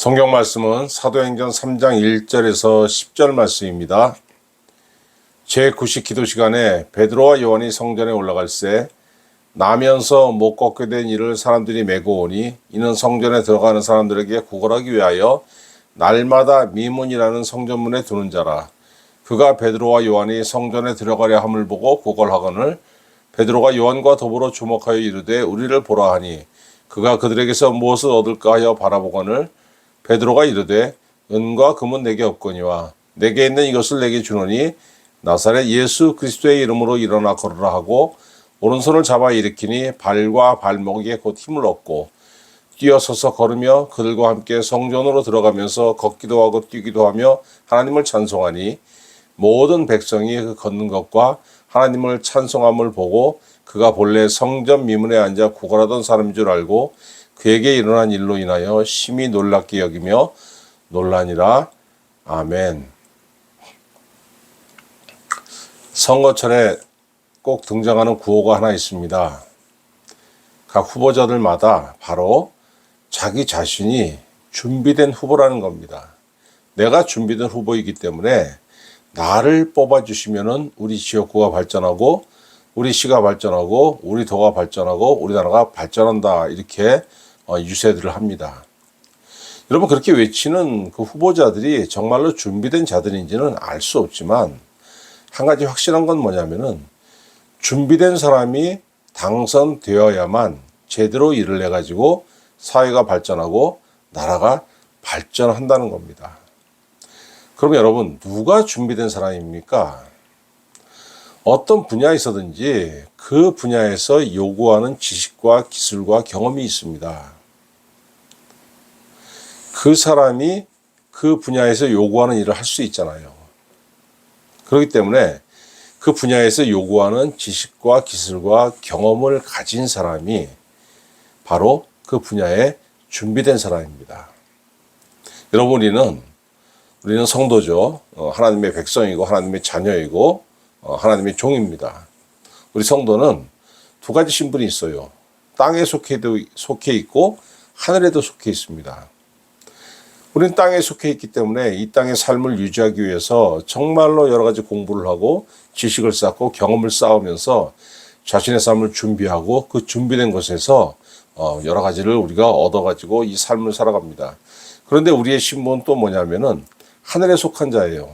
성경 말씀은 사도행전 3장 1절에서 10절 말씀입니다. 제9식 기도 시간에 베드로와 요한이 성전에 올라갈새 나면서 못 걷게 된 이를 사람들이 메고 오니 이는 성전에 들어가는 사람들에게 구걸하기 위하여 날마다 미문이라는 성전문에 두는 자라. 그가 베드로와 요한이 성전에 들어가려 함을 보고 구걸하거늘 베드로가 요한과 더불어 주목하여 이르되 우리를 보라 하니 그가 그들에게서 무엇을 얻을까 하여 바라보거늘 베드로가 이르되 은과 금은 내게 없거니와 내게 있는 이것을 내게 주노니 나사렛 예수 그리스도의 이름으로 일어나 걸으라 하고 오른손을 잡아 일으키니 발과 발목에 곧 힘을 얻고 뛰어서서 걸으며 그들과 함께 성전으로 들어가면서 걷기도 하고 뛰기도 하며 하나님을 찬송하니 모든 백성이 그 걷는 것과 하나님을 찬송함을 보고 그가 본래 성전 미문에 앉아 구걸하던 사람인 줄 알고 그에게 일어난 일로 인하여 심히 놀랍게 여기며 놀라니라. 아멘. 선거철에 꼭 등장하는 구호가 하나 있습니다. 각 후보자들마다 바로 자기 자신이 준비된 후보라는 겁니다. 내가 준비된 후보이기 때문에 나를 뽑아주시면은 우리 지역구가 발전하고 우리 시가 발전하고 우리 도가 발전하고 우리나라가 발전한다, 이렇게 유세들을 합니다. 여러분, 그렇게 외치는 그 후보자들이 정말로 준비된 자들인지는 알 수 없지만 한 가지 확실한 건 뭐냐면은 준비된 사람이 당선되어야만 제대로 일을 해가지고 사회가 발전하고 나라가 발전한다는 겁니다. 그럼 여러분, 누가 준비된 사람입니까? 어떤 분야에서든지 그 분야에서 요구하는 지식과 기술과 경험이 있습니다. 그 사람이 그 분야에서 요구하는 일을 할 수 있잖아요. 그렇기 때문에 그 분야에서 요구하는 지식과 기술과 경험을 가진 사람이 바로 그 분야에 준비된 사람입니다. 여러분, 우리는 성도죠. 하나님의 백성이고 하나님의 자녀이고 하나님의 종입니다. 우리 성도는 두 가지 신분이 있어요. 땅에 속해 있고 하늘에도 속해 있습니다. 우리는 땅에 속해 있기 때문에 이 땅의 삶을 유지하기 위해서 정말로 여러 가지 공부를 하고 지식을 쌓고 경험을 쌓으면서 자신의 삶을 준비하고 그 준비된 것에서 여러 가지를 우리가 얻어가지고 이 삶을 살아갑니다. 그런데 우리의 신분은 또 뭐냐면은 하늘에 속한 자예요.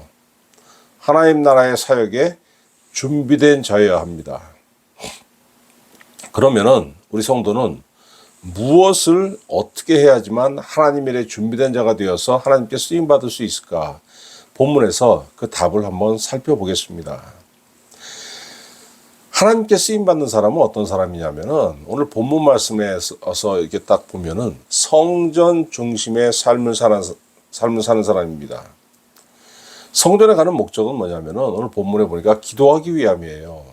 하나님 나라의 사역에 준비된 자여야 합니다. 그러면은 우리 성도는 무엇을 어떻게 해야지만 하나님 일에 준비된 자가 되어서 하나님께 쓰임받을 수 있을까? 본문에서 그 답을 한번 살펴보겠습니다. 하나님께 쓰임받는 사람은 어떤 사람이냐면은 오늘 본문 말씀에서 이렇게 딱 보면은 성전 중심의 삶을 사는 사람입니다. 성전에 가는 목적은 뭐냐면은 오늘 본문에 보니까 기도하기 위함이에요.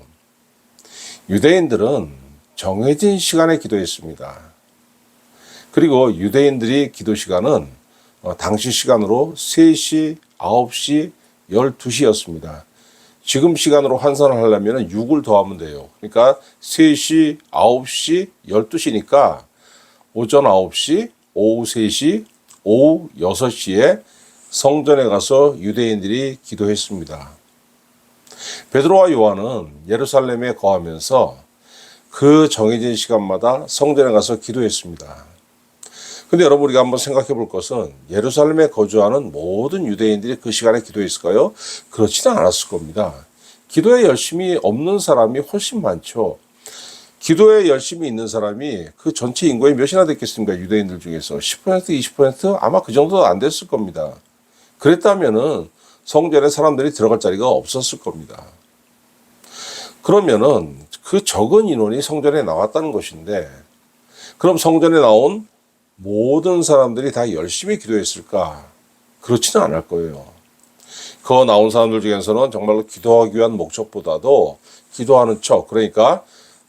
유대인들은 정해진 시간에 기도했습니다. 그리고 유대인들이 기도 시간은 당시 시간으로 3시, 9시, 12시였습니다. 지금 시간으로 환산을 하려면 6을 더하면 돼요. 그러니까 3시, 9시, 12시니까 오전 9시, 오후 3시, 오후 6시에 성전에 가서 유대인들이 기도했습니다. 베드로와 요한은 예루살렘에 거하면서 그 정해진 시간마다 성전에 가서 기도했습니다. 근데 여러분, 우리가 한번 생각해 볼 것은 예루살렘에 거주하는 모든 유대인들이 그 시간에 기도했을까요? 그렇지는 않았을 겁니다. 기도에 열심이 없는 사람이 훨씬 많죠. 기도에 열심히 있는 사람이 그 전체 인구의 몇이나 됐겠습니까? 유대인들 중에서 10%, 20% 아마 그 정도 안 됐을 겁니다. 그랬다면은 성전에 사람들이 들어갈 자리가 없었을 겁니다. 그러면은 그 적은 인원이 성전에 나왔다는 것인데, 그럼 성전에 나온 모든 사람들이 다 열심히 기도했을까? 그렇지는 않을 거예요. 그 나온 사람들 중에서는 정말로 기도하기 위한 목적보다도 기도하는 척, 그러니까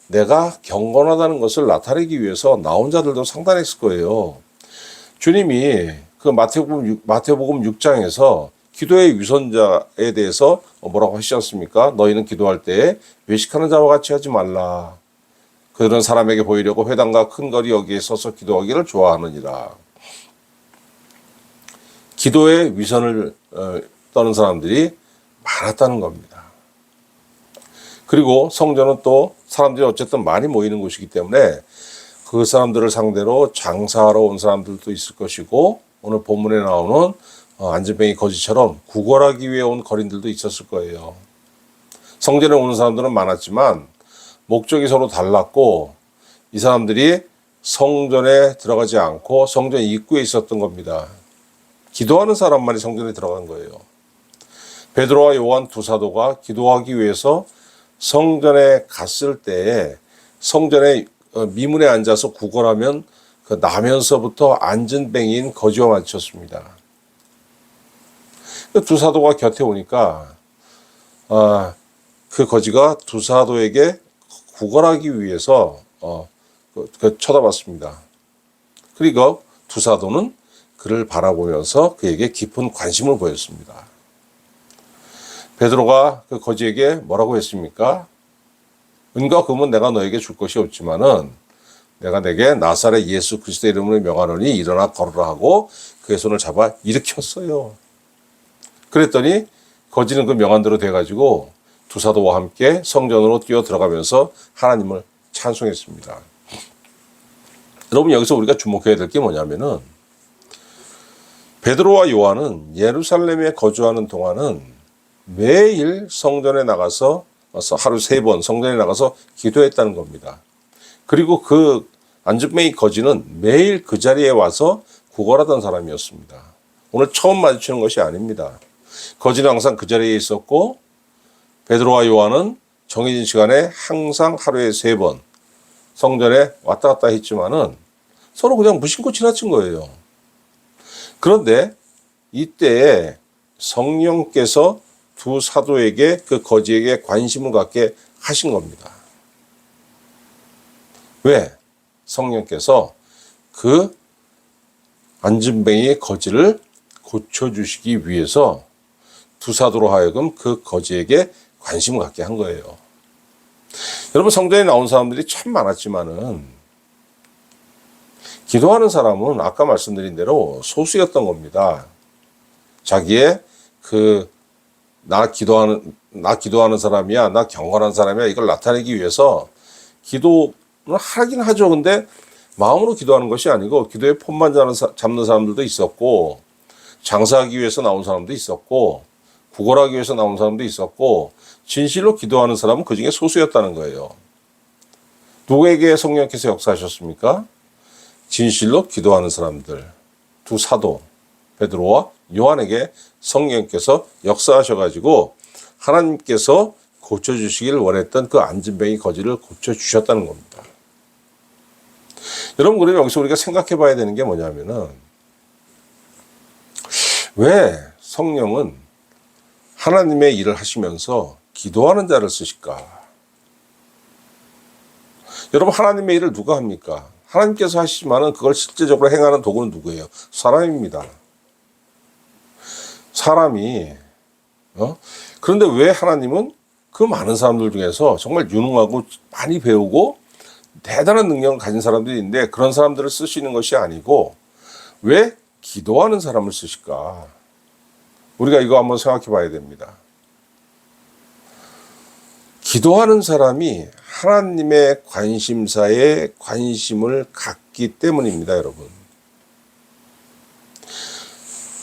내가 경건하다는 것을 나타내기 위해서 나온 자들도 상당했을 거예요. 주님이 그 마태복음 6장에서 기도의 위선자에 대해서 뭐라고 하시지 않습니까? 너희는 기도할 때 외식하는 자와 같이 하지 말라. 그들은 사람에게 보이려고 회당과 큰 거리 여기에 서서 기도하기를 좋아하느니라. 기도의 위선을 떠는 사람들이 많았다는 겁니다. 그리고 성전은 또 사람들이 어쨌든 많이 모이는 곳이기 때문에 그 사람들을 상대로 장사하러 온 사람들도 있을 것이고, 오늘 본문에 나오는 안전뱅이 거지처럼 구걸하기 위해 온 거린들도 있었을 거예요. 성전에 오는 사람들은 많았지만 목적이 서로 달랐고, 이 사람들이 성전에 들어가지 않고 성전 입구에 있었던 겁니다. 기도하는 사람만이 성전에 들어간 거예요. 베드로와 요한 두 사도가 기도하기 위해서 성전에 갔을 때에 성전에 미문에 앉아서 구걸하면 그 나면서부터 안전뱅이인 거지와 마주쳤습니다. 두 사도가 곁에 오니까 그 거지가 두 사도에게 구걸하기 위해서 쳐다봤습니다. 그리고 두 사도는 그를 바라보면서 그에게 깊은 관심을 보였습니다. 베드로가 그 거지에게 뭐라고 했습니까? 은과 금은 내가 너에게 줄 것이 없지만은 내가 내게 나사렛 예수 그리스도의 이름으로 명하노니 일어나 걸으라 하고 그의 손을 잡아 일으켰어요. 그랬더니 거지는 그 명한대로 돼가지고 두 사도와 함께 성전으로 뛰어 들어가면서 하나님을 찬송했습니다. 여러분, 여기서 우리가 주목해야 될 게 뭐냐면은 베드로와 요한은 예루살렘에 거주하는 동안은 매일 성전에 나가서 하루 3번 성전에 나가서 기도했다는 겁니다. 그리고 그 안전뱅이 거지는 매일 그 자리에 와서 구걸하던 사람이었습니다. 오늘 처음 마주치는 것이 아닙니다. 거지는 항상 그 자리에 있었고, 베드로와 요한은 정해진 시간에 항상 하루에 3번 성전에 왔다 갔다 했지만은 서로 그냥 무심코 지나친 거예요. 그런데 이때에 성령께서 두 사도에게 그 거지에게 관심을 갖게 하신 겁니다. 왜? 성령께서 그 안전뱅이 거지를 고쳐주시기 위해서 두 사도로 하여금 그 거지에게 관심을 갖게 한 거예요. 여러분, 성전에 나온 사람들이 참 많았지만은 기도하는 사람은 아까 말씀드린 대로 소수였던 겁니다. 자기의 나 기도하는 사람이야, 나 경건한 사람이야, 이걸 나타내기 위해서 기도는 하긴 하죠. 근데 마음으로 기도하는 것이 아니고 기도의 폰만 잡는 사람들도 있었고, 장사하기 위해서 나온 사람도 있었고, 구걸하기 위해서 나온 사람도 있었고, 진실로 기도하는 사람은 그 중에 소수였다는 거예요. 누구에게 성령께서 역사하셨습니까? 진실로 기도하는 사람들, 두 사도 베드로와 요한에게 성령께서 역사하셔가지고 하나님께서 고쳐주시기를 원했던 그 안전뱅이 거지를 고쳐주셨다는 겁니다. 여러분, 그러면 여기서 우리가 생각해 봐야 되는 게 뭐냐면은, 왜 성령은 하나님의 일을 하시면서 기도하는 자를 쓰실까? 여러분, 하나님의 일을 누가 합니까? 하나님께서 하시지만은 그걸 실제적으로 행하는 도구는 누구예요? 사람입니다. 사람이 그런데 왜 하나님은 그 많은 사람들 중에서 정말 유능하고 많이 배우고 대단한 능력을 가진 사람들이 있는데 그런 사람들을 쓰시는 것이 아니고 왜 기도하는 사람을 쓰실까? 우리가 이거 한번 생각해 봐야 됩니다. 기도하는 사람이 하나님의 관심사에 관심을 갖기 때문입니다, 여러분.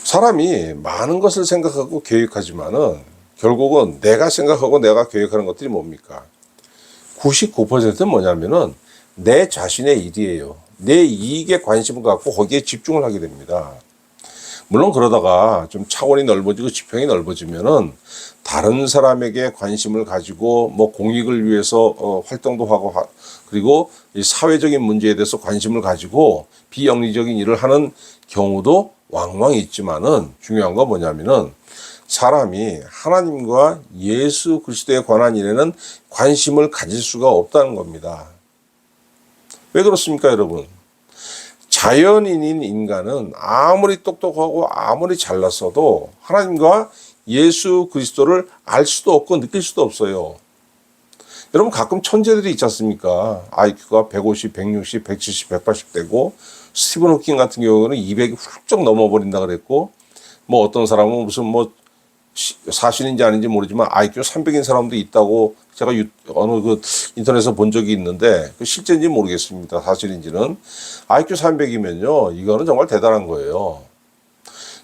사람이 많은 것을 생각하고 계획하지만은 결국은 내가 생각하고 내가 계획하는 것들이 뭡니까? 99%는 뭐냐면은 내 자신의 일이에요. 내 이익에 관심을 갖고 거기에 집중을 하게 됩니다. 물론 그러다가 좀 차원이 넓어지고 지평이 넓어지면은 다른 사람에게 관심을 가지고 뭐 공익을 위해서 활동도 하고 그리고 이 사회적인 문제에 대해서 관심을 가지고 비영리적인 일을 하는 경우도 왕왕 있지만은 중요한 건 뭐냐면은 사람이 하나님과 예수 그리스도에 관한 일에는 관심을 가질 수가 없다는 겁니다. 왜 그렇습니까, 여러분? 자연인인 인간은 아무리 똑똑하고 아무리 잘났어도 하나님과 예수 그리스도를 알 수도 없고 느낄 수도 없어요. 여러분, 가끔 천재들이 있지 않습니까? IQ가 150, 160, 170, 180 되고 스티븐 호킹 같은 경우는 200이 훌쩍 넘어버린다 그랬고, 뭐 어떤 사람은 무슨 뭐 사실인지 아닌지 모르지만 IQ 300인 사람도 있다고 제가 어느 그 인터넷에서 본 적이 있는데 그 실제인지 모르겠습니다. 사실인지는. IQ 300이면요. 이거는 정말 대단한 거예요.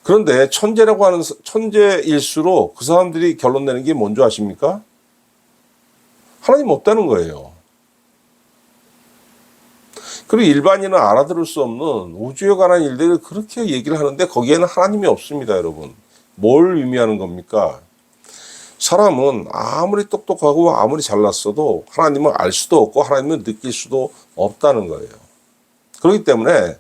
그런데 천재라고 하는 천재일수록 그 사람들이 결론 내는 게 뭔지 아십니까? 하나님 없다는 거예요. 그리고 일반인은 알아들을 수 없는 우주에 관한 일들을 그렇게 얘기를 하는데 거기에는 하나님이 없습니다, 여러분. 뭘 의미하는 겁니까? 사람은 아무리 똑똑하고 아무리 잘났어도 하나님을 알 수도 없고 하나님을 느낄 수도 없다는 거예요. 그렇기 때문에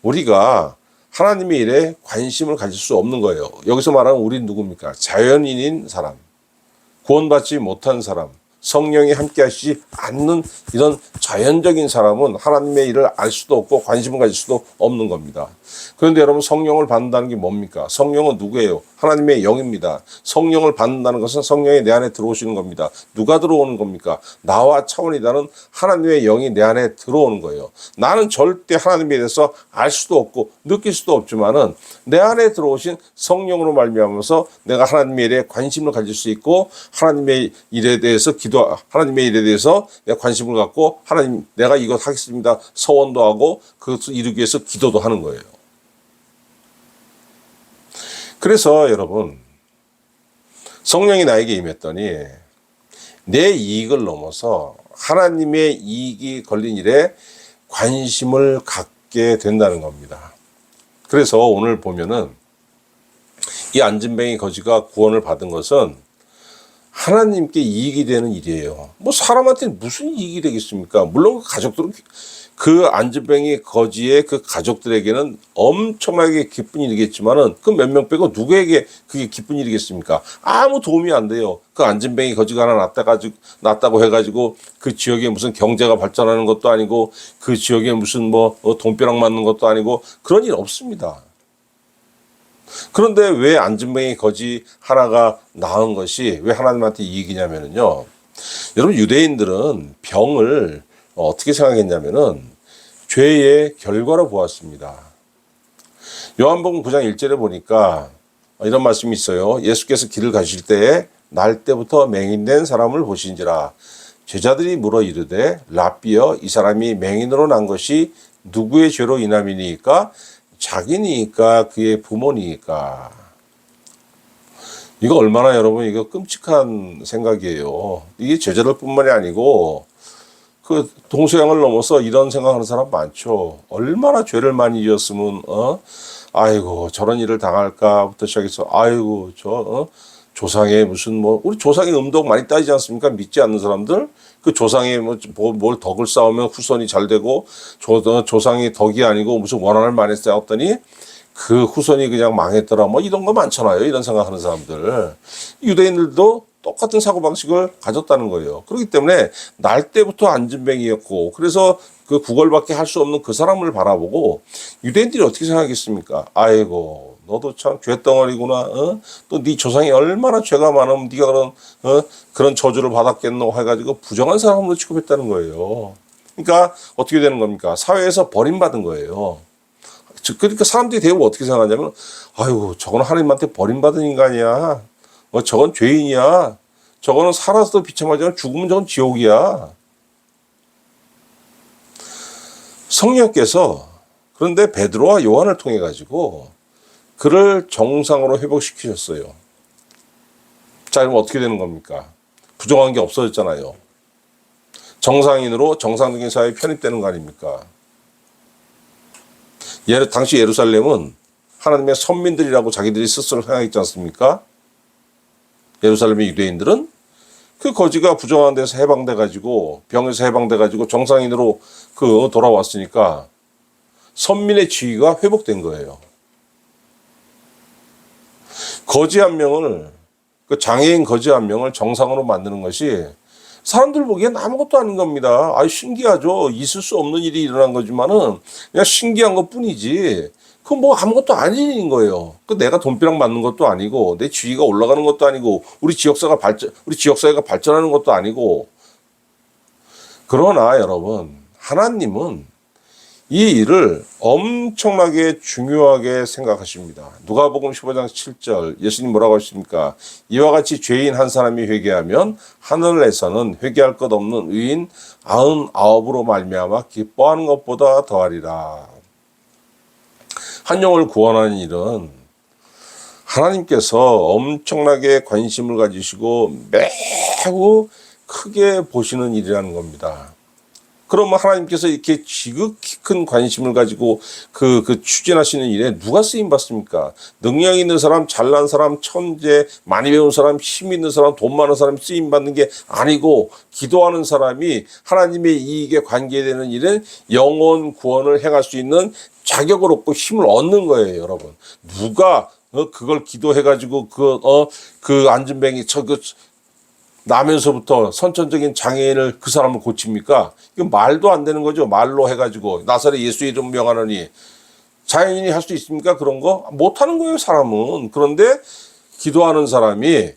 우리가 하나님의 일에 관심을 가질 수 없는 거예요. 여기서 말하는 우리는 누굽니까? 자연인인 사람, 구원받지 못한 사람, 성령이 함께 하시지 않는 이런 자연적인 사람은 하나님의 일을 알 수도 없고 관심을 가질 수도 없는 겁니다. 그런데 여러분, 성령을 받는다는 게 뭡니까? 성령은 누구예요? 하나님의 영입니다. 성령을 받는다는 것은 성령이 내 안에 들어오시는 겁니다. 누가 들어오는 겁니까? 나와 차원이 다른 하나님의 영이 내 안에 들어오는 거예요. 나는 절대 하나님에 대해서 알 수도 없고 느낄 수도 없지만은 내 안에 들어오신 성령으로 말미암아서 내가 하나님의 일에 관심을 가질 수 있고 하나님의 일에 대해서 하나님의 일에 대해서 내가 관심을 갖고 하나님 내가 이것 하겠습니다. 서원도 하고 그것을 이루기 위해서 기도도 하는 거예요. 그래서 여러분, 성령이 나에게 임했더니 내 이익을 넘어서 하나님의 이익이 걸린 일에 관심을 갖게 된다는 겁니다. 그래서 오늘 보면은 이 안진뱅이 거지가 구원을 받은 것은 하나님께 이익이 되는 일이에요. 뭐 사람한테 무슨 이익이 되겠습니까? 물론 그 가족들은 그 안진뱅이 거지의 그 가족들에게는 엄청나게 기쁜 일이겠지만은 그 몇 명 빼고 누구에게 그게 기쁜 일이겠습니까? 아무 도움이 안 돼요. 그 안진뱅이 거지가 하나 났다고 해가지고 그 지역에 무슨 경제가 발전하는 것도 아니고 그 지역에 무슨 뭐 돈벼락 맞는 것도 아니고 그런 일 없습니다. 그런데 왜 안진뱅이 거지 하나가 낳은 것이 왜 하나님한테 이익이냐면요. 여러분, 유대인들은 병을 어떻게 생각했냐면은 죄의 결과로 보았습니다. 요한복음 9장 1절에 보니까 이런 말씀이 있어요. 예수께서 길을 가실 때에 날 때부터 맹인된 사람을 보신지라. 제자들이 물어 이르되 랍비여, 이 사람이 맹인으로 난 것이 누구의 죄로 인함이니까? 자기니까 그의 부모니까. 이거 얼마나 여러분 이거 끔찍한 생각이에요. 이게 제자들뿐만이 아니고 그 동서양을 넘어서 이런 생각하는 사람 많죠. 얼마나 죄를 많이 지었으면 아이고 저런 일을 당할까부터 시작해서 아이고 조상의 무슨 뭐 우리 조상의 음덕 많이 따지지 않습니까? 믿지 않는 사람들 그 조상의 뭘 덕을 쌓으면 후손이 잘 되고 조상의 덕이 아니고 무슨 원한을 많이 쌓았더니 그 후손이 그냥 망했더라 뭐 이런 거 많잖아요. 이런 생각하는 사람들. 유대인들도 똑같은 사고방식을 가졌다는 거예요. 그렇기 때문에 날 때부터 안진뱅이였고 그래서 그 구걸밖에 할 수 없는 그 사람을 바라보고 유대인들이 어떻게 생각하겠습니까? 아이고 너도 참 죄덩어리구나. 또 네 조상이 얼마나 죄가 많으면 네가 그런 저주를 받았겠노 해가지고 부정한 사람으로 취급했다는 거예요. 그러니까 어떻게 되는 겁니까? 사회에서 버림받은 거예요. 그러니까 사람들이 대부분 어떻게 생각하냐면 아이고 저건 하나님한테 버림받은 인간이야. 저건 죄인이야. 저거는 살아서도 비참하지만 죽으면 저건 지옥이야. 성령께서 그런데 베드로와 요한을 통해 가지고 그를 정상으로 회복시키셨어요. 자, 그럼 어떻게 되는 겁니까? 부정한 게 없어졌잖아요. 정상인으로 정상적인 사회에 편입되는 거 아닙니까? 당시 예루살렘은 하나님의 선민들이라고 자기들이 스스로 생각했지 않습니까? 예루살렘의 유대인들은 그 거지가 부정한 데서 해방돼가지고 병에서 해방돼가지고 정상인으로 돌아왔으니까 선민의 지위가 회복된 거예요. 거지 한 명을 그 장애인 거지 한 명을 정상으로 만드는 것이 사람들 보기엔 아무것도 아닌 겁니다. 신기하죠. 있을 수 없는 일이 일어난 거지만은 그냥 신기한 것 뿐이지. 그건 뭐 아무것도 아닌 일인 거예요. 내가 돈벼락 맞는 것도 아니고, 내 지위가 올라가는 것도 아니고, 우리 지역사회가 발전하는 것도 아니고. 그러나 여러분, 하나님은 이 일을 엄청나게 중요하게 생각하십니다. 누가복음 15장 7절 예수님 뭐라고 하십니까? 이와 같이 죄인 한 사람이 회개하면 하늘에서는 회개할 것 없는 의인 99으로 말미암아 기뻐하는 것보다 더하리라. 한 영을 구원하는 일은 하나님께서 엄청나게 관심을 가지시고 매우 크게 보시는 일이라는 겁니다. 그러면 하나님께서 이렇게 지극히 큰 관심을 가지고 추진하시는 일에 누가 쓰임 받습니까? 능력 있는 사람, 잘난 사람, 천재, 많이 배운 사람, 힘 있는 사람, 돈 많은 사람이 쓰임 받는 게 아니고 기도하는 사람이 하나님의 이익에 관계되는 일은 영혼 구원을 행할 수 있는 자격을 얻고 힘을 얻는 거예요, 여러분. 누가 그걸 기도해가지고 안전뱅이 나면서부터 선천적인 장애인을 그 사람을 고칩니까? 이건 말도 안 되는 거죠. 말로 해가지고 나사렛 예수 이름 명하노니 자연인이 할 수 있습니까? 그런 거 못하는 거예요, 사람은. 그런데 기도하는 사람이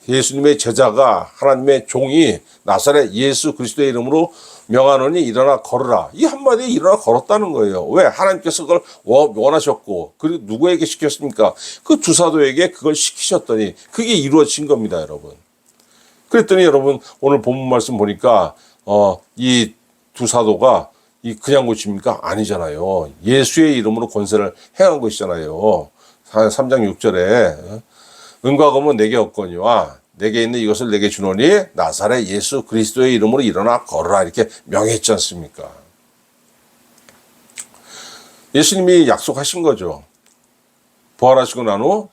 예수님의 제자가 하나님의 종이 나사렛 예수 그리스도의 이름으로 명하노니 일어나 걸으라. 이 한마디에 일어나 걸었다는 거예요. 왜? 하나님께서 그걸 원하셨고 그리고 누구에게 시켰습니까? 그 두 사도에게 그걸 시키셨더니 그게 이루어진 겁니다, 여러분. 그랬더니 여러분 오늘 본문 말씀 보니까 이 두 사도가 그냥 고칩니까? 아니잖아요. 예수의 이름으로 권세를 행한 것이잖아요. 3장 6절에 은과 금은 내게 없거니와 내게 있는 이것을 내게 주노니 나사렛 예수 그리스도의 이름으로 일어나 걸으라 이렇게 명했지 않습니까? 예수님이 약속하신 거죠. 부활하시고 난 후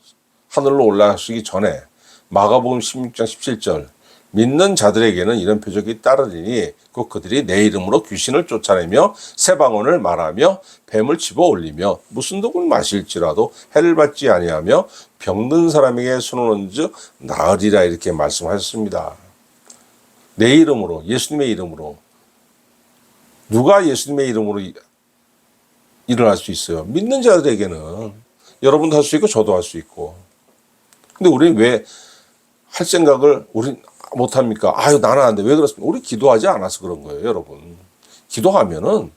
하늘로 올라가시기 전에 마가복음 16장 17절 믿는 자들에게는 이런 표적이 따르리니 곧 그들이 내 이름으로 귀신을 쫓아내며 새 방언을 말하며 뱀을 집어 올리며 무슨 독을 마실지라도 해를 받지 아니하며 병든 사람에게 손을 얹어 나으리라 이렇게 말씀하셨습니다. 내 이름으로 예수님의 이름으로 누가 예수님의 이름으로 일어날 수 있어요? 믿는 자들에게는 여러분도 할 수 있고 저도 할 수 있고. 근데 우리는 왜 할 생각을 못합니까? 아유, 나는 안 돼. 왜 그렇습니까? 우리 기도하지 않아서 그런 거예요, 여러분. 기도하면은,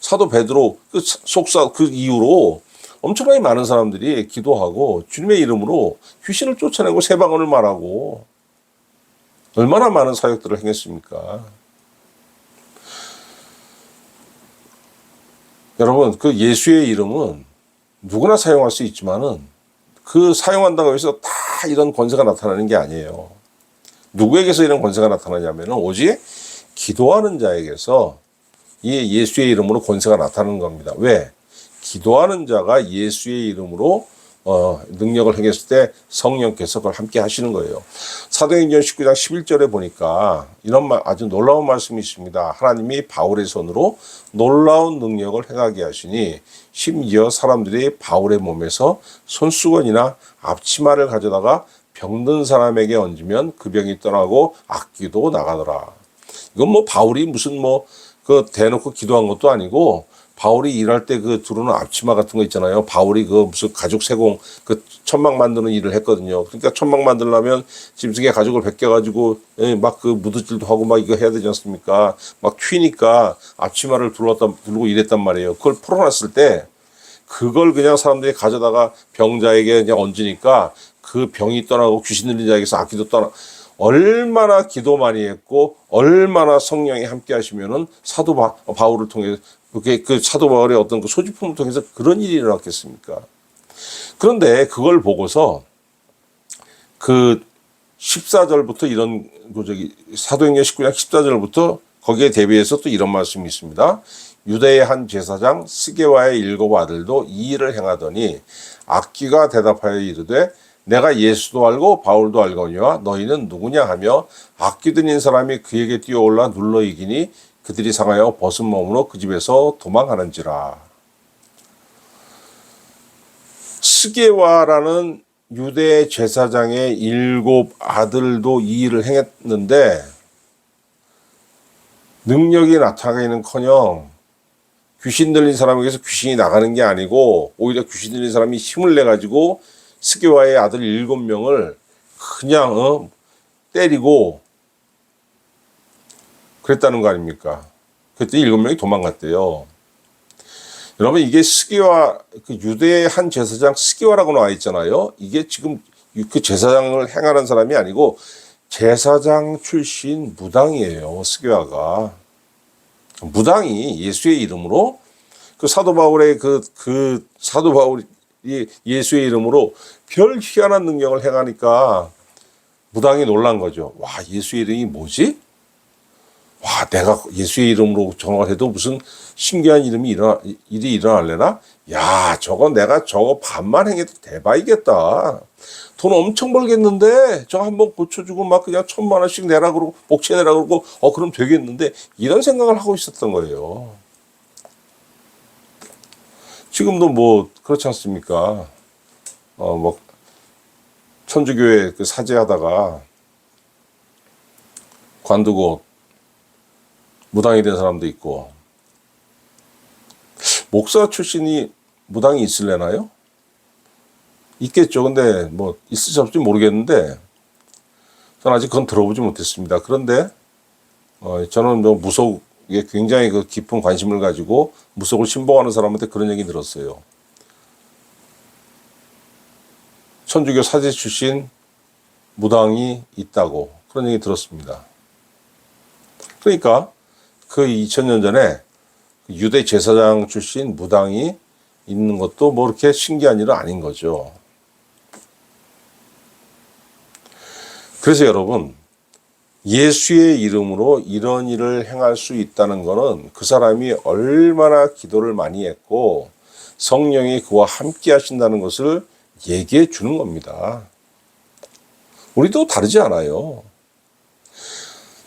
사도 베드로 속사 그 이후로 엄청나게 많은 사람들이 기도하고 주님의 이름으로 귀신을 쫓아내고 새 방언을 말하고 얼마나 많은 사역들을 행했습니까? 여러분, 그 예수의 이름은 누구나 사용할 수 있지만은 그 사용한다고 해서 다 이런 권세가 나타나는 게 아니에요. 누구에게서 이런 권세가 나타나냐면은 오직 기도하는 자에게서 이 예수의 이름으로 권세가 나타나는 겁니다. 왜? 기도하는 자가 예수의 이름으로 능력을 행했을 때 성령께서 그걸 함께 하시는 거예요. 사도행전 19장 11절에 보니까 이런 아주 놀라운 말씀이 있습니다. 하나님이 바울의 손으로 놀라운 능력을 행하게 하시니 심지어 사람들이 바울의 몸에서 손수건이나 앞치마를 가져다가 병든 사람에게 얹으면 그 병이 떠나고 악귀도 나가더라. 이건 바울이 무슨 대놓고 기도한 것도 아니고 바울이 일할 때 두르는 앞치마 같은 거 있잖아요. 바울이 무슨 가죽 세공 천막 만드는 일을 했거든요. 그러니까 천막 만들려면 짐승의 가죽을 벗겨가지고 막 무드질도 하고 막 이거 해야 되지 않습니까? 막 튀니까 앞치마를 두르고 일했단 말이에요. 그걸 풀어놨을 때 그걸 그냥 사람들이 가져다가 병자에게 그냥 얹으니까 그 병이 떠나고 귀신 들린 자에게서 악귀도 떠나. 얼마나 기도 많이 했고 얼마나 성령이 함께 하시면은 사도 바울을 통해 그 사도 바울의 어떤 그 소지품을 통해서 그런 일이 일어났겠습니까? 그런데 그걸 보고서 14절부터 이런 사도행전 19장 14절부터 거기에 대비해서 또 이런 말씀이 있습니다. 유대의 한 제사장 스게와의 7 아들도 이 일을 행하더니 악귀가 대답하여 이르되 내가 예수도 알고 바울도 알거니와 너희는 누구냐 하며 악귀 들린 사람이 그에게 뛰어올라 눌러 이기니 그들이 상하여 벗은 몸으로 그 집에서 도망하는지라. 스게와라는 유대 제사장의 7 아들도 이 일을 행했는데 능력이 나타나기는커녕 귀신 들린 사람에게서 귀신이 나가는 게 아니고 오히려 귀신 들린 사람이 힘을 내가지고 스게와의 아들 7명을 그냥 때리고 그랬다는 거 아닙니까? 그때 7명이 도망갔대요. 여러분 이게 스기와 그 유대의 한 제사장 스기와라고 나와 있잖아요. 이게 지금 그 제사장을 행하는 사람이 아니고 제사장 출신 무당이에요. 스기와가. 무당이 예수의 이름으로 그 사도 바울의 그 사도 바울이 예수의 이름으로 별 희한한 능력을 행하니까 무당이 놀란 거죠. 와, 예수의 이름이 뭐지? 와, 내가 예수의 이름으로 정을 해도 무슨 신기한 일이 일어날래나? 야, 내가 저거 반만 행해도 대박이겠다. 돈 엄청 벌겠는데, 저거 한번 고쳐주고 막 그냥 1,000만 원씩 내라 그러고, 복채 내라 그러고, 그럼 되겠는데, 이런 생각을 하고 있었던 거예요. 지금도 뭐, 그렇지 않습니까? 천주교회 그 사제하다가 관두고 무당이 된 사람도 있고, 목사 출신이 무당이 있을래나요? 있겠죠. 근데 뭐 있을지 없을지 모르겠는데 저는 아직 그건 들어보지 못했습니다. 그런데 저는 뭐 무속에 굉장히 그 깊은 관심을 가지고 무속을 신봉하는 사람한테 그런 얘기 들었어요. 천주교 사제 출신 무당이 있다고 그런 얘기 들었습니다. 그러니까 그 2000년 전에 유대 제사장 출신 무당이 있는 것도 뭐 그렇게 신기한 일은 아닌 거죠. 그래서 여러분, 예수의 이름으로 이런 일을 행할 수 있다는 것은 그 사람이 얼마나 기도를 많이 했고 성령이 그와 함께 하신다는 것을 얘기해 주는 겁니다. 우리도 다르지 않아요.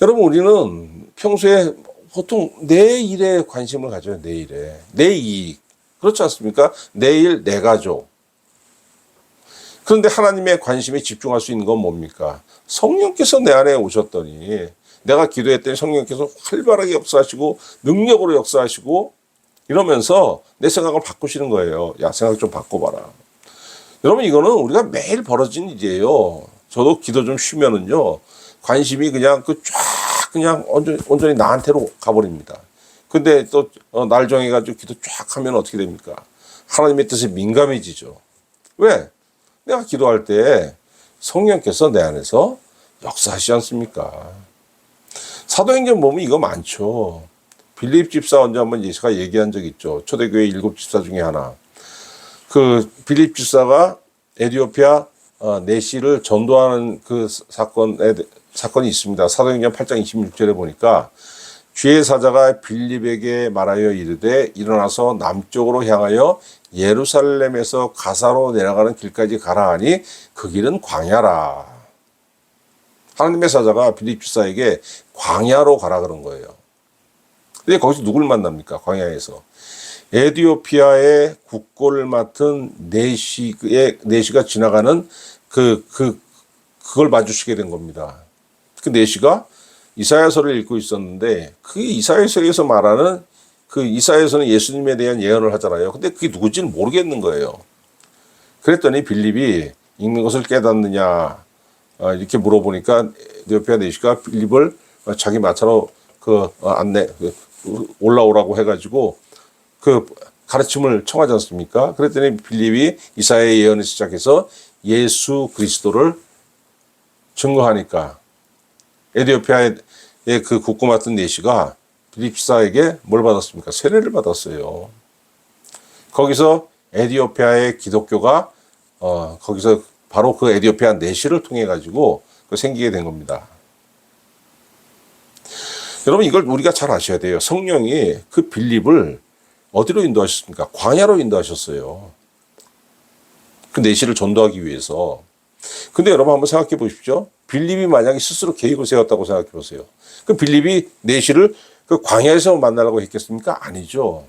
여러분, 우리는 평소에 보통 내 일에 관심을 가져요. 내 일에. 내 이익. 그렇지 않습니까? 내 일, 내 가족. 그런데 하나님의 관심에 집중할 수 있는 건 뭡니까? 성령께서 내 안에 오셨더니 내가 기도했더니 성령께서 활발하게 역사하시고 능력으로 역사하시고 이러면서 내 생각을 바꾸시는 거예요. 야, 생각 좀 바꿔봐라. 여러분, 이거는 우리가 매일 벌어진 일이에요. 저도 기도 좀 쉬면은요, 관심이 그냥 그냥 온전히 나한테로 가버립니다. 근데 또 날 정해가지고 기도 쫙 하면 어떻게 됩니까? 하나님의 뜻에 민감해지죠. 왜? 내가 기도할 때 성령께서 내 안에서 역사하시지 않습니까? 사도행전 보면 이거 많죠. 빌립 집사 언제 한번 예수가 얘기한 적 있죠. 초대교회 7 집사 중에 하나. 그 빌립 집사가 에티오피아 내시를 전도하는 그 사건이 있습니다. 사도행전 8장 26절에 보니까 주의 사자가 빌립에게 말하여 이르되 일어나서 남쪽으로 향하여 예루살렘에서 가사로 내려가는 길까지 가라 하니 그 길은 광야라. 하나님의 사자가 빌립 집사에게 광야로 가라 그런 거예요. 근데 거기서 누굴 만납니까? 광야에서. 에티오피아의 국고를 맡은 내시가 지나가는 그걸 마주치게 된 겁니다. 그 내시가 이사야서를 읽고 있었는데 그 이사야서에서 말하는 그 이사야서는 예수님에 대한 예언을 하잖아요. 근데 그게 누구지는 모르겠는 거예요. 그랬더니 빌립이 읽는 것을 깨닫느냐 이렇게 물어보니까 에티오피아 내시가 빌립을 자기 마차로 올라오라고 해가지고 그 가르침을 청하지 않습니까? 그랬더니 빌립이 이사야의 예언을 시작해서 예수 그리스도를 증거하니까 에티오피아의 그 국고 맡은 내시가 빌립 집사에게 뭘 받았습니까? 세례를 받았어요. 거기서 에티오피아의 기독교가 거기서 바로 그 에티오피아 내시를 통해 가지고 생기게 된 겁니다. 여러분, 이걸 우리가 잘 아셔야 돼요. 성령이 그 빌립을 어디로 인도하셨습니까? 광야로 인도하셨어요. 그 내시를 전도하기 위해서. 근데 여러분 한번 생각해 보십시오. 빌립이 만약에 스스로 계획을 세웠다고 생각해 보세요. 그 빌립이 내시를 그 광야에서 만나려고 했겠습니까? 아니죠.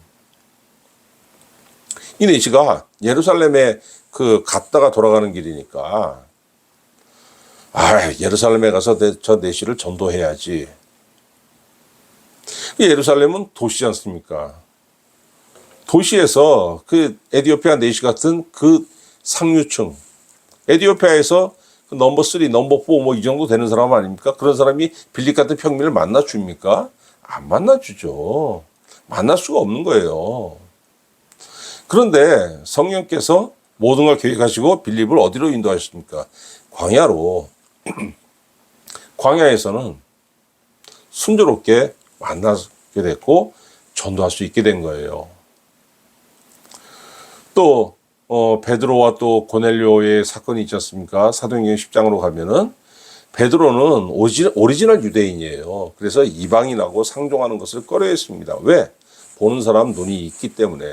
이 내시가 예루살렘에 갔다가 돌아가는 길이니까, 예루살렘에 가서 저 내시를 전도해야지. 예루살렘은 도시지 않습니까? 도시에서 그 에티오피아 내시 같은 그 상류층, 에티오피아에서 넘버 3, 넘버 4 뭐 이 정도 되는 사람 아닙니까? 그런 사람이 빌립 같은 평민을 만나 줍니까? 안 만나주죠. 만날 수가 없는 거예요. 그런데 성령께서 모든 걸 계획하시고 빌립을 어디로 인도하십니까? 광야로. 광야에서는 순조롭게 만나게 됐고 전도할 수 있게 된 거예요. 또 베드로와 또 고넬료의 사건이 있지 않습니까? 사도행전 10장으로 가면은 베드로는 오리지널 유대인이에요. 그래서 이방인하고 상종하는 것을 꺼려했습니다. 왜? 보는 사람 눈이 있기 때문에.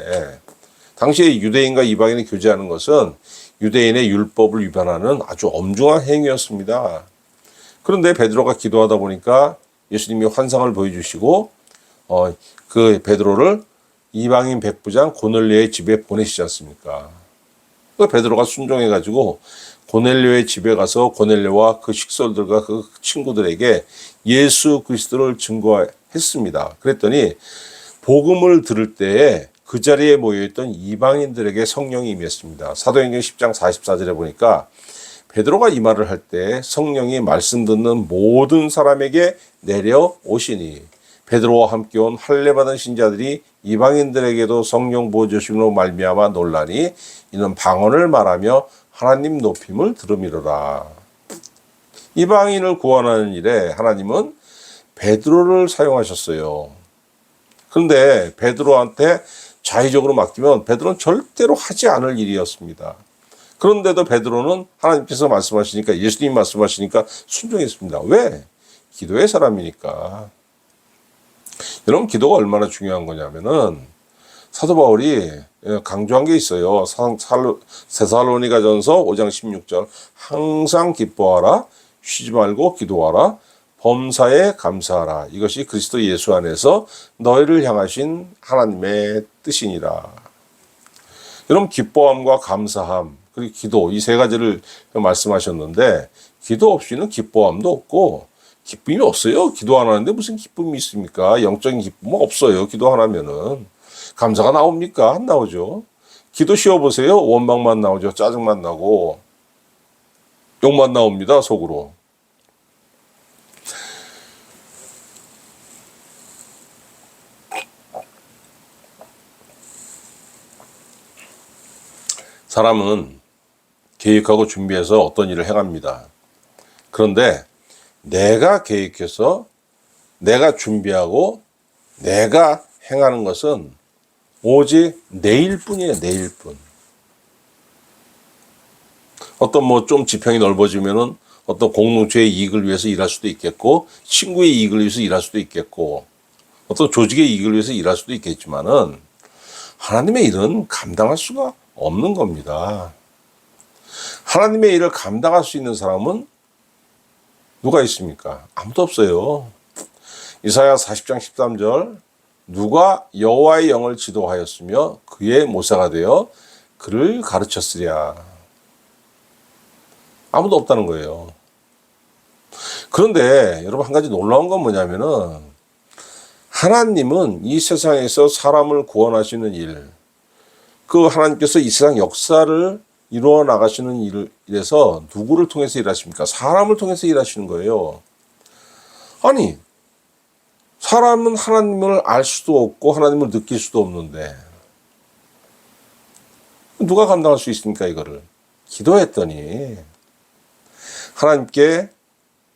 당시에 유대인과 이방인이 교제하는 것은 유대인의 율법을 위반하는 아주 엄중한 행위였습니다. 그런데 베드로가 기도하다 보니까 예수님이 환상을 보여주시고 그 베드로를 이방인 백부장 고넬료의 집에 보내시지 않습니까? 그 베드로가 순종해가지고 고넬료의 집에 가서 고넬료와 그 식솔들과 그 친구들에게 예수 그리스도를 증거했습니다. 그랬더니 복음을 들을 때에 그 자리에 모여있던 이방인들에게 성령이 임했습니다. 사도행전 10장 44절에 보니까 베드로가 이 말을 할 때 성령이 말씀 듣는 모든 사람에게 내려오시니 베드로와 함께 온 할례받은 신자들이 이방인들에게도 성령 부어 주심으로 말미암아 놀라니 이는 방언을 말하며 하나님 높임을 들음이로라. 이방인을 구원하는 일에 하나님은 베드로를 사용하셨어요. 그런데 베드로한테 자의적으로 맡기면 베드로는 절대로 하지 않을 일이었습니다. 그런데도 베드로는 하나님께서 말씀하시니까, 예수님 말씀하시니까 순종했습니다. 왜? 기도의 사람이니까. 여러분, 기도가 얼마나 중요한 거냐면은 사도 바울이 강조한 게 있어요. 데살로니가전서 5장 16절 항상 기뻐하라, 쉬지 말고 기도하라, 범사에 감사하라. 이것이 그리스도 예수 안에서 너희를 향하신 하나님의 뜻이니라. 여러분, 기뻐함과 감사함 그리고 기도, 이 세 가지를 말씀하셨는데 기도 없이는 기뻐함도 없고 기쁨이 없어요. 기도 안 하는데 무슨 기쁨이 있습니까? 영적인 기쁨은 없어요. 기도 안 하면은. 감사가 나옵니까? 안 나오죠. 기도 쉬어보세요. 원망만 나오죠. 짜증만 나고 욕만 나옵니다. 속으로. 사람은 계획하고 준비해서 어떤 일을 행합니다. 그런데 내가 계획해서 내가 준비하고 내가 행하는 것은 오직 내일뿐이에요. 내일뿐. 어떤 좀 지평이 넓어지면은 어떤 공동체의 이익을 위해서 일할 수도 있겠고, 친구의 이익을 위해서 일할 수도 있겠고, 어떤 조직의 이익을 위해서 일할 수도 있겠지만은 하나님의 일은 감당할 수가 없는 겁니다. 하나님의 일을 감당할 수 있는 사람은 누가 있습니까? 아무도 없어요. 이사야 40장 13절 누가 여호와의 영을 지도하였으며 그의 모사가 되어 그를 가르쳤으랴. 아무도 없다는 거예요. 그런데 여러분, 한 가지 놀라운 건 뭐냐면은 하나님은 이 세상에서 사람을 구원하시는 일, 그 하나님께서 이 세상 역사를 이루어 나가시는 일에서 누구를 통해서 일하십니까? 사람을 통해서 일하시는 거예요. 아니, 사람은 하나님을 알 수도 없고 하나님을 느낄 수도 없는데 누가 감당할 수 있습니까? 이거를. 기도했더니 하나님께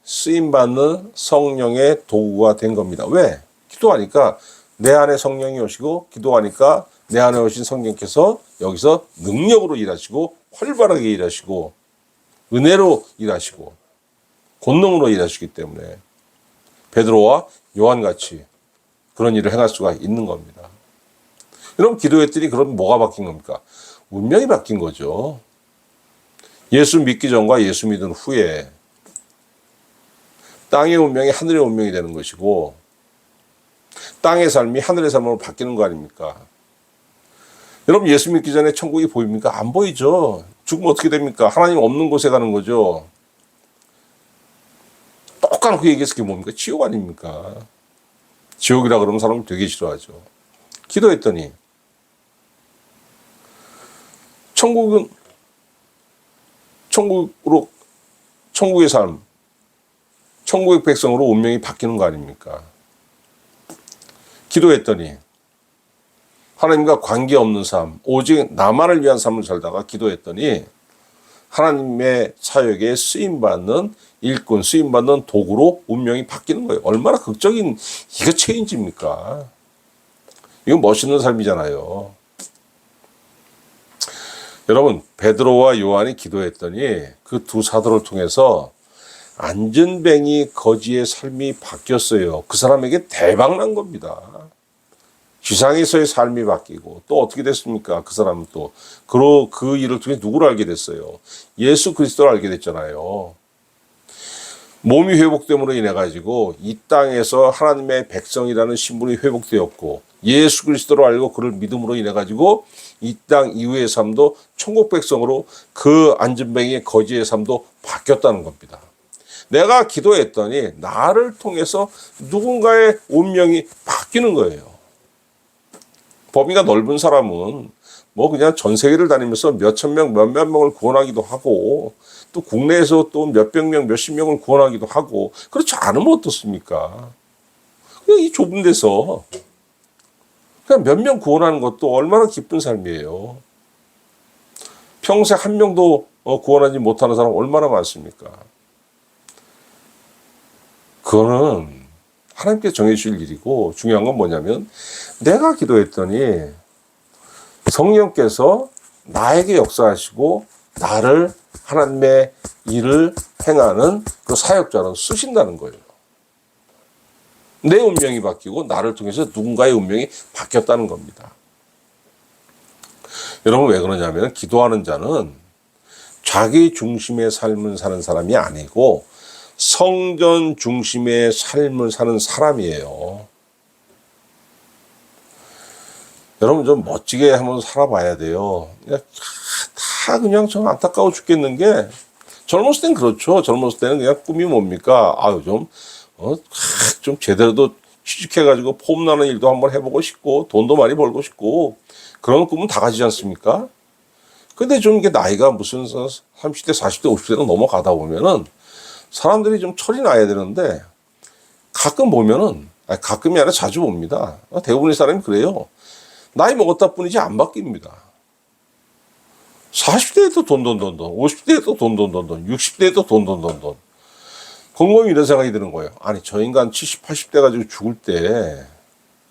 쓰임받는 성령의 도구가 된 겁니다. 왜? 기도하니까 내 안에 성령이 오시고, 기도하니까 내 안에 오신 성령께서 여기서 능력으로 일하시고, 활발하게 일하시고, 은혜로 일하시고, 권능으로 일하시기 때문에 베드로와 요한같이 그런 일을 행할 수가 있는 겁니다. 여러분, 기도했더니 그럼 뭐가 바뀐 겁니까? 운명이 바뀐 거죠. 예수 믿기 전과 예수 믿은 후에 땅의 운명이 하늘의 운명이 되는 것이고, 땅의 삶이 하늘의 삶으로 바뀌는 거 아닙니까? 여러분, 예수 믿기 전에 천국이 보입니까? 안 보이죠. 죽으면 어떻게 됩니까? 하나님 없는 곳에 가는 거죠. 똑같은 그 얘기해서 그게 뭡니까? 지옥 아닙니까? 지옥이라 그러면 사람이 되게 싫어하죠. 기도했더니 천국의 삶, 천국의 백성으로 운명이 바뀌는 거 아닙니까? 기도했더니 하나님과 관계없는 삶, 오직 나만을 위한 삶을 살다가 기도했더니 하나님의 사역에 쓰임받는 일꾼, 쓰임받는 도구로 운명이 바뀌는 거예요. 얼마나 극적인, 이거 체인지입니까? 이건 멋있는 삶이잖아요. 여러분, 베드로와 요한이 기도했더니 그 두 사도를 통해서 안전뱅이 거지의 삶이 바뀌었어요. 그 사람에게 대박 난 겁니다. 지상에서의 삶이 바뀌고 또 어떻게 됐습니까? 그 사람은 또 그 일을 통해 누구를 알게 됐어요? 예수 그리스도를 알게 됐잖아요. 몸이 회복됨으로 인해 가지고 이 땅에서 하나님의 백성이라는 신분이 회복되었고 예수 그리스도를 알고 그를 믿음으로 인해 가지고 이 땅 이후의 삶도 천국 백성으로 그 안전뱅이의 거지의 삶도 바뀌었다는 겁니다. 내가 기도했더니 나를 통해서 누군가의 운명이 바뀌는 거예요. 범위가 넓은 사람은 뭐 그냥 전 세계를 다니면서 몇천 명, 몇몇 명을 구원하기도 하고 또 국내에서 또 몇백 명, 몇십 명을 구원하기도 하고 그렇지 않으면 어떻습니까? 그냥 이 좁은 데서 그냥 몇 명 구원하는 것도 얼마나 기쁜 삶이에요. 평생 한 명도 구원하지 못하는 사람 얼마나 많습니까? 그거는 하나님께 정해주실 일이고 중요한 건 뭐냐면 내가 기도했더니 성령께서 나에게 역사하시고 나를 하나님의 일을 행하는 그 사역자로 쓰신다는 거예요. 내 운명이 바뀌고 나를 통해서 누군가의 운명이 바뀌었다는 겁니다. 여러분 왜 그러냐면 기도하는 자는 자기 중심의 삶을 사는 사람이 아니고 성전 중심의 삶을 사는 사람이에요. 여러분 좀 멋지게 한번 살아봐야 돼요. 그냥 좀 안타까워 죽겠는 게 젊었을 땐 그렇죠. 젊었을 때는 그냥 꿈이 뭡니까? 좀 제대로도 취직해가지고 폼나는 일도 한번 해보고 싶고 돈도 많이 벌고 싶고 그런 꿈은 다 가지지 않습니까? 근데 좀 이게 나이가 무슨 30대, 40대, 50대로 넘어가다 보면은 사람들이 좀 철이 나야 되는데 가끔 보면은 가끔이 아니라 자주 봅니다. 대부분의 사람이 그래요. 나이 먹었다 뿐이지 안 바뀝니다. 40대에도 돈, 50대에도 돈, 60대에도 돈. 곰곰이 이런 생각이 드는 거예요. 아니 저 인간 70, 80대 가지고 죽을 때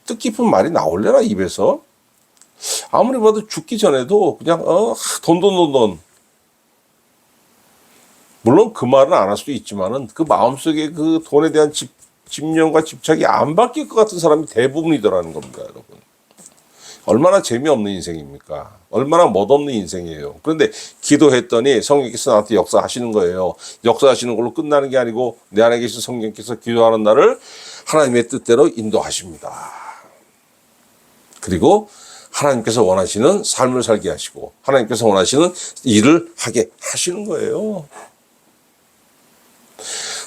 뜻깊은 말이 나올래나 입에서? 아무리 봐도 죽기 전에도 그냥 돈. 물론 그 말은 안 할 수도 있지만은 그 마음속에 그 돈에 대한 집념과 집착이 안 바뀔 것 같은 사람이 대부분이더라는 겁니다, 여러분. 얼마나 재미없는 인생입니까? 얼마나 멋없는 인생이에요. 그런데 기도했더니 성령께서 나한테 역사하시는 거예요. 역사하시는 걸로 끝나는 게 아니고 내 안에 계신 성령께서 기도하는 나를 하나님의 뜻대로 인도하십니다. 그리고 하나님께서 원하시는 삶을 살게 하시고 하나님께서 원하시는 일을 하게 하시는 거예요.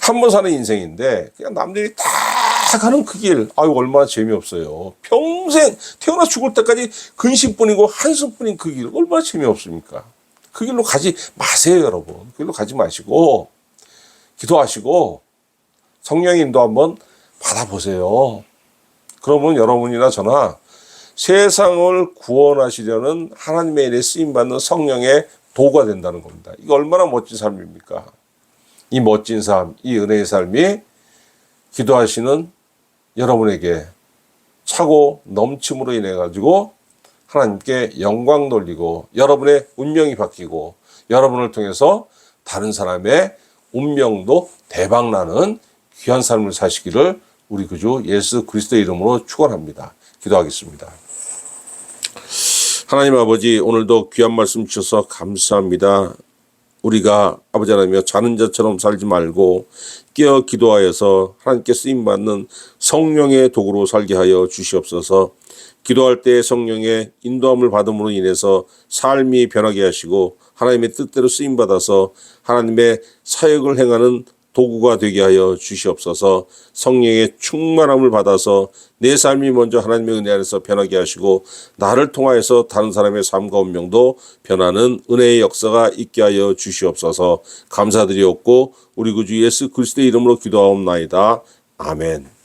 한 번 사는 인생인데 그냥 남들이 다 가는 그 길, 얼마나 재미없어요. 평생 태어나 죽을 때까지 근심뿐이고 한숨뿐인 그 길, 얼마나 재미없습니까? 그 길로 가지 마세요, 여러분. 그 길로 가지 마시고 기도하시고 성령의 인도 한번 받아보세요. 그러면 여러분이나 저나 세상을 구원하시려는 하나님의 일에 쓰임받는 성령의 도구가 된다는 겁니다. 이거 얼마나 멋진 삶입니까? 이 멋진 삶, 이 은혜의 삶이 기도하시는 여러분에게 차고 넘침으로 인해 가지고 하나님께 영광 돌리고 여러분의 운명이 바뀌고 여러분을 통해서 다른 사람의 운명도 대박나는 귀한 삶을 사시기를 우리 구주 예수 그리스도의 이름으로 축원합니다. 기도하겠습니다. 하나님 아버지, 오늘도 귀한 말씀 주셔서 감사합니다. 우리가 아버지 하나님이여 자는 자처럼 살지 말고 깨어 기도하여서 하나님께 쓰임받는 성령의 도구로 살게 하여 주시옵소서. 기도할 때 성령의 인도함을 받음으로 인해서 삶이 변하게 하시고 하나님의 뜻대로 쓰임받아서 하나님의 사역을 행하는 도구가 되게 하여 주시옵소서. 성령의 충만함을 받아서 내 삶이 먼저 하나님의 은혜 안에서 변하게 하시고 나를 통하여서 다른 사람의 삶과 운명도 변하는 은혜의 역사가 있게 하여 주시옵소서. 감사드리옵고 우리 구주 예수 그리스도의 이름으로 기도하옵나이다. 아멘.